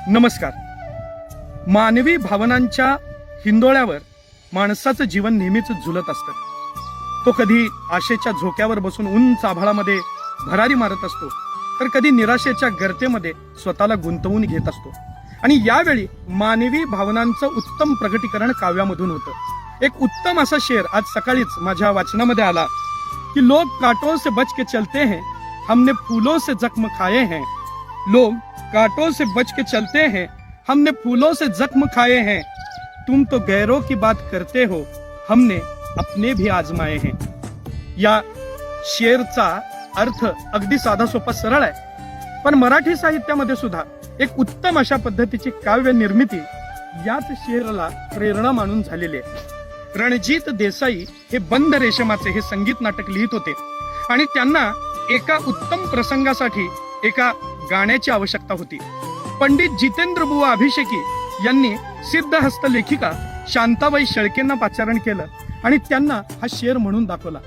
नमस्कार. मानवी भावनांच्या हिंदोळ्यावर माणसाचं जीवन नेहमीच झुलत असतं. तो कधी आशेच्या झोक्यावर बसून उंच आभाळामध्ये भरारी मारत असतो, तर कधी निराशेच्या गर्तेमध्ये स्वतःला गुंतवून घेत असतो. आणि यावेळी मानवी भावनांचं उत्तम प्रगटीकरण काव्यामधून होतं. एक उत्तम असा शेर आज सकाळीच माझ्या वाचनामध्ये आला की लोग कांटों से बच के चलते हैं, हमने फूलों से जख्म खाए हैं. लोग कांटों से बच के चलते हैं, हमने फूलों से जख्म खाए हैं. तुम तो गैरों की बात करते हो, हमने अपने भी आजमाए हैं. या शेरचा अर्थ अगदी साधा सोपा सरळ आहे, पण मराठी साहित्यामध्ये सुद्धा एक उत्तम अशा पद्धतीची काव्य निर्मिती याच शेरला प्रेरणा मानून झालेली आहे. रणजित देसाई हे बंद रेशमाचे हे संगीत नाटक लिहित होते आणि त्यांना एका उत्तम प्रसंगासाठी एका गाण्याची आवश्यकता होती. पंडित जितेंद्र बुवा अभिषेकी यांनी सिद्धहस्त लेखिका शांताबाई शेळकेंना पाचारण केलं आणि त्यांना हा शेर म्हणून दाखवला.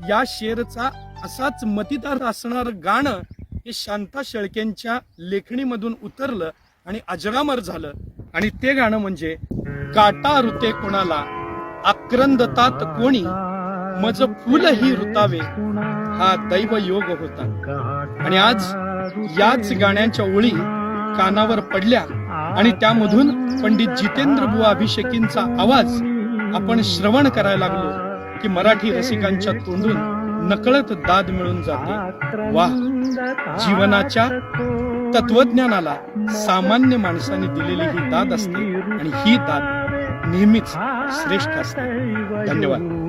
या शेरचा असाच मतितार्थ असणार गाणं हे शांता शेळकेंच्या लेखणीमधून उतरलं आणि अजरामर झालं. आणि ते गाणं म्हणजे काटा रुते कोणाला, आक्रंदतात कोणी, मज फुल ही रुतावे, हा दैव योग होता. आणि आज याच गाण्याच्या ओळी कानावर पडल्या आणि त्यामधून पंडित जितेंद्र बुवा अभिषेकींचा आवाज आपण श्रवण करायला लागलो की मराठी रसिकांच्या तोंडून नकळत दाद मिळून जाते. वाह, जीवनाच्या तत्वज्ञानाला सामान्य माणसाने दिलेली ही दाद असते आणि ही दाद नेहमीच श्रेष्ठ असते. धन्यवाद.